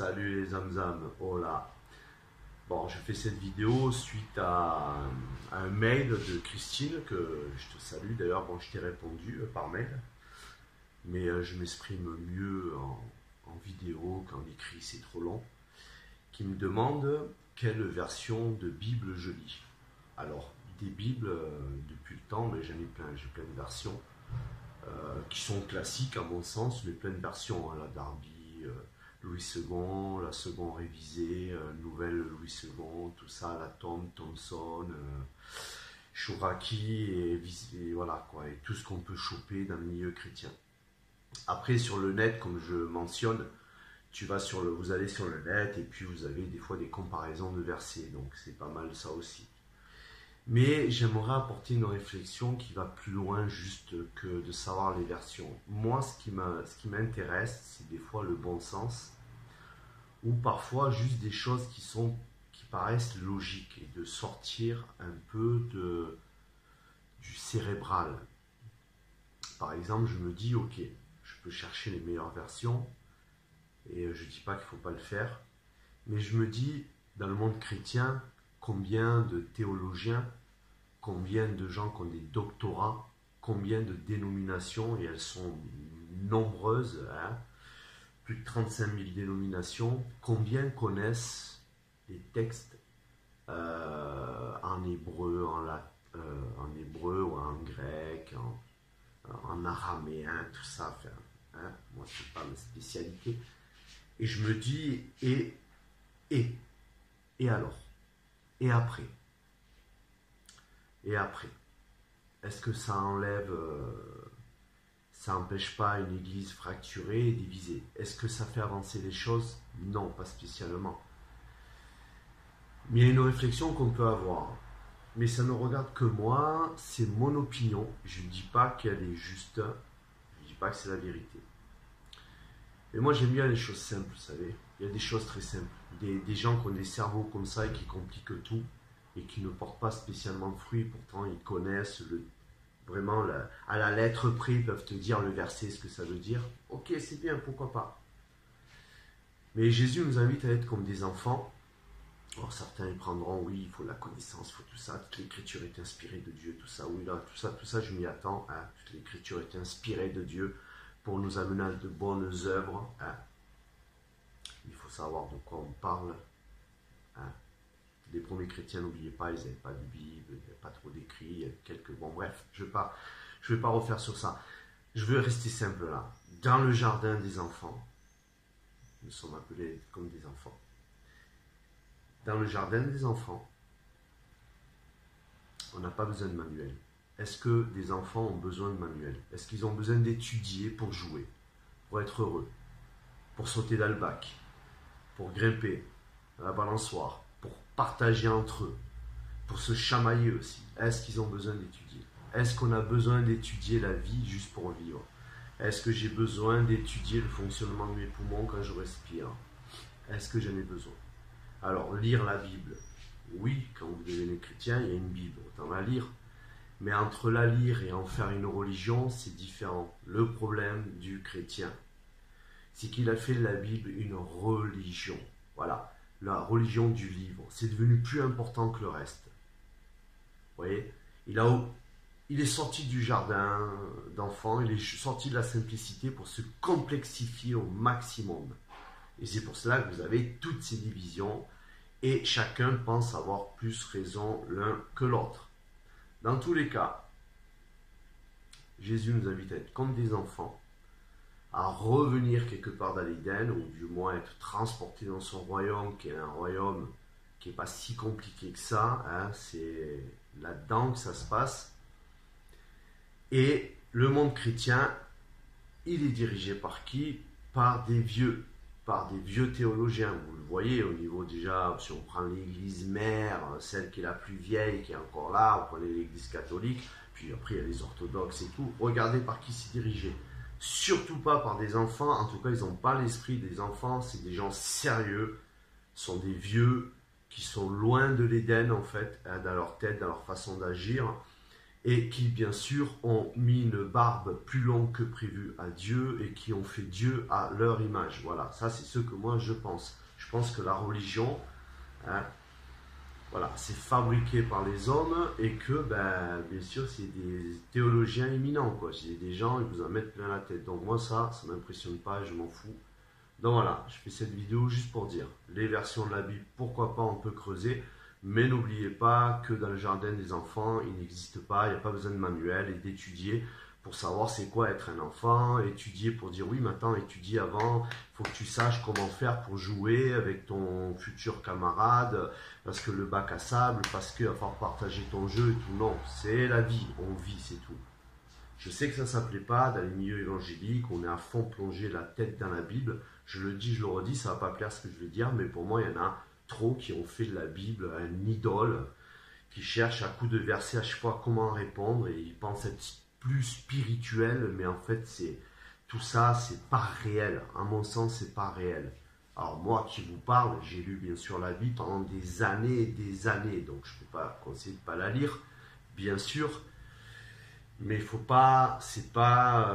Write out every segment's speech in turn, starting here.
Salut les zamzam, oh là. Bon, je fais cette vidéo suite à un mail de Christine, que je te salue d'ailleurs. Bon, je t'ai répondu par mail, mais je m'exprime mieux en vidéo qu'en écrit, c'est trop long. Qui me demande quelle version de Bible je lis. Alors, des Bibles, depuis le temps, mais j'en ai plein, j'ai plein de versions qui sont classiques à mon sens, mais plein de versions, hein, la Darby, Louis II, la seconde révisée, nouvelle Louis II, tout ça, la Thompson, Chouraki, et voilà quoi, et tout ce qu'on peut choper dans le milieu chrétien. Après, sur le net, comme je mentionne, vous allez sur le net et puis vous avez des fois des comparaisons de versets, donc c'est pas mal ça aussi. Mais j'aimerais apporter une réflexion qui va plus loin juste que de savoir les versions. Moi, ce qui m'intéresse, c'est des fois le bon sens, ou parfois juste des choses qui paraissent logiques, et de sortir un peu du cérébral. Par exemple, je me dis, ok, je peux chercher les meilleures versions, et je ne dis pas qu'il ne faut pas le faire, mais je me dis, dans le monde chrétien, combien de théologiens, combien de gens qui ont des doctorats, combien de dénominations, et elles sont nombreuses, hein, plus de 35 000 dénominations, combien connaissent les textes en hébreu, en hébreu ou en grec, en araméen, tout ça. Enfin, hein, moi, ce n'est pas ma spécialité. Et je me dis, et alors? Et après? Et après? Est-ce que ça n'empêche pas une église fracturée et divisée? Est-ce que ça fait avancer les choses? Non, pas spécialement. Mais il y a une réflexion qu'on peut avoir. Mais ça ne regarde que moi, c'est mon opinion. Je ne dis pas qu'elle est juste, je ne dis pas que c'est la vérité. Et moi, j'aime bien les choses simples, vous savez. Il y a des choses très simples. Des gens qui ont des cerveaux comme ça et qui compliquent tout et qui ne portent pas spécialement de fruits. Pourtant, ils connaissent vraiment à la lettre près, ils peuvent te dire le verset, ce que ça veut dire. Ok, c'est bien, pourquoi pas. Mais Jésus nous invite à être comme des enfants. Alors certains ils prendront, oui, il faut la connaissance, il faut tout ça. Toute l'écriture est inspirée de Dieu, tout ça. Oui, là, tout ça, je m'y attends. Hein. Toute l'écriture est inspirée de Dieu pour nous amener à de bonnes œuvres. Hein. Il faut savoir de quoi on parle. Hein. Les premiers chrétiens, n'oubliez pas, ils n'avaient pas de Bible, il n'y avait pas trop d'écrits, quelques... Bon bref, je ne vais pas refaire sur ça. Je veux rester simple là. Dans le jardin des enfants, nous sommes appelés comme des enfants. Dans le jardin des enfants, on n'a pas besoin de manuel. Est-ce que des enfants ont besoin de manuel? Est-ce qu'ils ont besoin d'étudier pour jouer, pour être heureux, pour sauter dans le bac, pour grimper à la balançoire, pour partager entre eux, pour se chamailler aussi? Est-ce qu'ils ont besoin d'étudier? Est-ce qu'on a besoin d'étudier la vie juste pour vivre? Est-ce que j'ai besoin d'étudier le fonctionnement de mes poumons quand je respire? Est-ce que j'en ai besoin? Alors, lire la Bible, oui, quand vous devenez chrétien, il y a une Bible, autant la lire. Mais entre la lire et en faire une religion, c'est différent. Le problème du chrétien, c'est qu'il a fait de la Bible une religion. Voilà, la religion du livre. C'est devenu plus important que le reste. Vous voyez, il est sorti du jardin d'enfants, il est sorti de la simplicité pour se complexifier au maximum. Et c'est pour cela que vous avez toutes ces divisions et chacun pense avoir plus raison l'un que l'autre. Dans tous les cas, Jésus nous invite à être comme des enfants, à revenir quelque part dans l'Éden, ou du moins être transporté dans son royaume, qui est un royaume qui n'est pas si compliqué que ça, hein, c'est là-dedans que ça se passe. Et le monde chrétien, il est dirigé par qui? Par des vieux théologiens. Vous le voyez au niveau déjà, si on prend l'église mère, celle qui est la plus vieille, qui est encore là, vous prenez l'église catholique, puis après il y a les orthodoxes et tout, regardez par qui c'est dirigé. Surtout pas par des enfants, en tout cas ils n'ont pas l'esprit des enfants, c'est des gens sérieux, ce sont des vieux qui sont loin de l'Éden en fait, dans leur tête, dans leur façon d'agir, et qui bien sûr ont mis une barbe plus longue que prévu à Dieu et qui ont fait Dieu à leur image. Voilà, ça c'est ce que moi je pense. Je pense que la religion, hein, voilà, c'est fabriqué par les hommes et que, ben, bien sûr, c'est des théologiens éminents, quoi. C'est des gens, ils vous en mettent plein la tête. Donc moi, ça m'impressionne pas, je m'en fous. Donc voilà, je fais cette vidéo juste pour dire, les versions de la Bible, pourquoi pas, on peut creuser, mais n'oubliez pas que dans le jardin des enfants, il n'existe pas, il n'y a pas besoin de manuel et d'étudier pour savoir c'est quoi être un enfant, étudier pour dire oui, maintenant étudier avant, il faut que tu saches comment faire pour jouer avec ton futur camarade, parce que le bac à sable, parce qu'il va falloir partager ton jeu et tout. Non, c'est la vie, on vit, c'est tout. Je sais que ça ne plaît pas dans les milieux évangéliques, on est à fond plongé la tête dans la Bible. Je le dis, je le redis, ça ne va pas plaire ce que je vais dire, mais pour moi, il y en a trop qui ont fait de la Bible un idole, qui cherchent à coups de versets à chaque fois comment répondre, et ils pensent être plus spirituel, mais en fait, tout ça, c'est pas réel. À mon sens, c'est pas réel. Alors moi qui vous parle, j'ai lu bien sûr la Bible pendant des années et des années, donc je ne peux pas conseiller de ne pas la lire, bien sûr. Mais il faut pas, c'est pas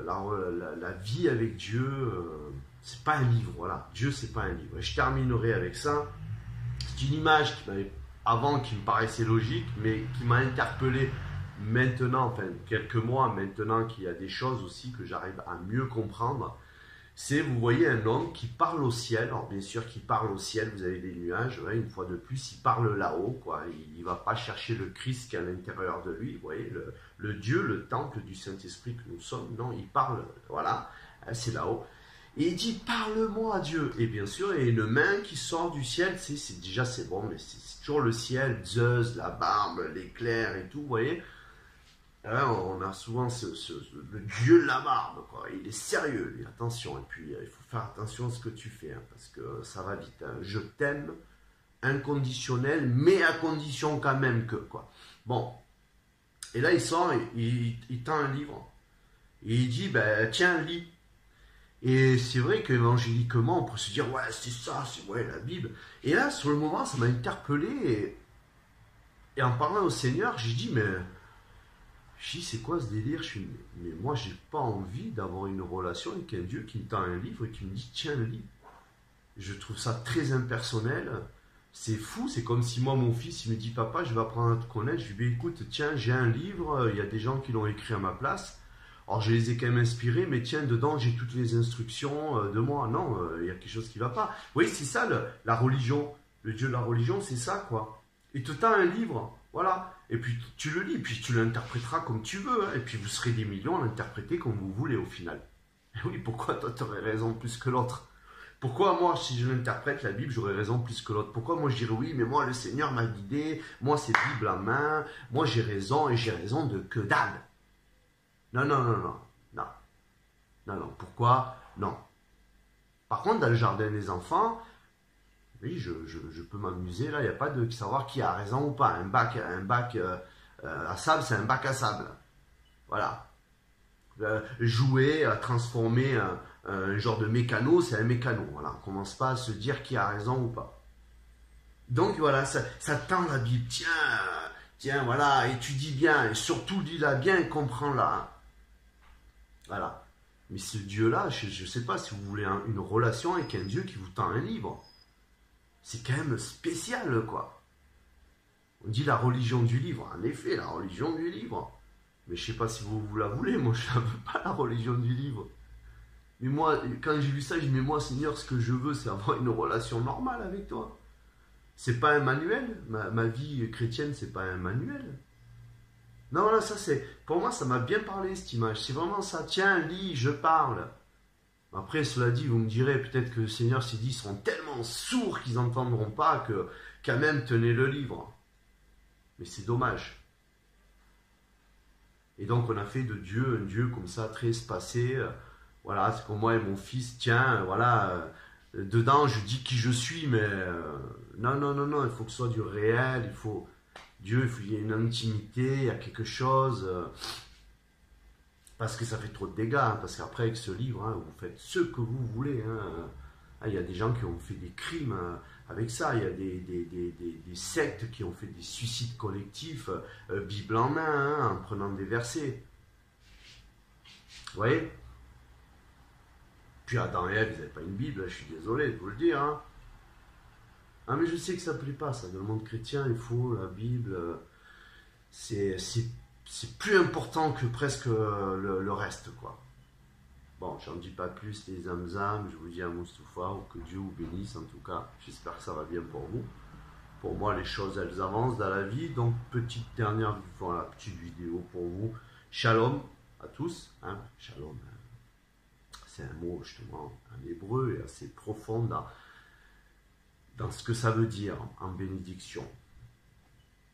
la vie avec Dieu, c'est pas un livre, voilà. Dieu, c'est pas un livre. Et je terminerai avec ça. C'est une image qui m'avait avant qui me paraissait logique, mais qui m'a interpellé maintenant, enfin quelques mois maintenant, qu'il y a des choses aussi que j'arrive à mieux comprendre. C'est, vous voyez un homme qui parle au ciel. Alors bien sûr qu'il parle au ciel, vous avez des nuages, ouais, une fois de plus, il parle là-haut, quoi. Il ne va pas chercher le Christ qui est à l'intérieur de lui, vous voyez, le Dieu, le temple du Saint-Esprit que nous sommes. Non, il parle, voilà, c'est là-haut. Et il dit, parle-moi Dieu. Et bien sûr, il y a une main qui sort du ciel, déjà c'est bon, mais c'est toujours le ciel, Zeus, la barbe, l'éclair et tout, vous voyez. Là, on a souvent le dieu de la barbe, quoi. Il est sérieux, lui, attention. Et puis, il faut faire attention à ce que tu fais, hein, parce que ça va vite. Hein. Je t'aime, inconditionnel, mais à condition quand même que, quoi. Bon. Et là, il sort, il tend un livre, et il dit, ben, tiens, lis. Et c'est vrai qu'évangéliquement, on peut se dire, ouais, c'est ça, c'est ouais, la Bible. Et là, sur le moment, ça m'a interpellé, et en parlant au Seigneur, j'ai dit, mais... Je dis, c'est quoi ce délire? Mais moi, j'ai pas envie d'avoir une relation avec un Dieu qui me tend un livre et qui me dit, tiens, lis. Je trouve ça très impersonnel. C'est fou, c'est comme si moi, mon fils, il me dit, papa, je vais apprendre à te connaître. Je lui dis, écoute, tiens, j'ai un livre, il y a des gens qui l'ont écrit à ma place. Alors, je les ai quand même inspirés, mais tiens, dedans, j'ai toutes les instructions de moi. Non, il y a quelque chose qui va pas. Oui, c'est ça, la religion. Le Dieu de la religion, c'est ça, quoi. Il te tend un livre, voilà. Et puis tu le lis, puis tu l'interpréteras comme tu veux, hein, et puis vous serez des millions à l'interpréter comme vous voulez au final. Et oui, pourquoi toi tu aurais raison plus que l'autre? Pourquoi moi, si je l'interprète la Bible, j'aurais raison plus que l'autre? Pourquoi moi je dirais oui, mais moi le Seigneur m'a guidé, moi c'est Bible à main, moi j'ai raison, et j'ai raison de que dalle? Non, non, non, non, non, non, non, pourquoi? Non. Par contre, dans le jardin des enfants, oui, je peux m'amuser, là, il n'y a pas de savoir qui a raison ou pas. Un bac à sable, c'est un bac à sable. Voilà. Jouer, transformer un genre de mécano, c'est un mécano. Voilà. On ne commence pas à se dire qui a raison ou pas. Donc voilà, ça tend la Bible. Tiens, voilà, étudie bien, et surtout lis-la bien et comprends-la. Voilà. Mais ce Dieu-là, je ne sais pas si vous voulez une relation avec un Dieu qui vous tend un livre. C'est quand même spécial, quoi. On dit la religion du livre. En effet, la religion du livre. Mais je sais pas si vous la voulez. Moi, je ne veux pas, la religion du livre. Mais moi, quand j'ai vu ça, je dis, mais moi, Seigneur, ce que je veux, c'est avoir une relation normale avec toi. C'est pas un manuel. Ma vie chrétienne, c'est pas un manuel. Non, là, ça, c'est... Pour moi, ça m'a bien parlé, cette image. C'est vraiment ça. Tiens, lis, je parle. Après, cela dit, vous me direz, peut-être que le Seigneur s'est dit, ils seront tellement sourds qu'ils n'entendront pas que, quand même, tenez le livre. Mais c'est dommage. Et donc, on a fait de Dieu un Dieu comme ça, très espacé. Voilà, c'est comme moi et mon fils, tiens, voilà, dedans, je dis qui je suis, mais non, non, non, non, il faut que ce soit du réel, Dieu, il y a une intimité, il y a quelque chose... parce que ça fait trop de dégâts, hein, parce qu'après avec ce livre, hein, vous faites ce que vous voulez, hein, Ah, il y a des gens qui ont fait des crimes avec ça. Il y a des sectes qui ont fait des suicides collectifs, Bible en main, hein, en prenant des versets. Vous voyez? Puis Adam et Ève, ils n'avaient pas une Bible, je suis désolé de vous le dire. Hein. Ah, mais je sais que ça ne plaît pas, ça. Dans le monde chrétien, il faut la Bible. C'est plus important que presque le reste, quoi. Bon, j'en dis pas plus, les âmes, je vous dis à Moustapha, ou que Dieu vous bénisse en tout cas. J'espère que ça va bien pour vous. Pour moi, les choses, elles avancent dans la vie. Donc, petite dernière, voilà, petite vidéo pour vous. Shalom à tous. Hein. Shalom, c'est un mot justement en hébreu et assez profond dans ce que ça veut dire en bénédiction.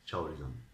Ciao les amis.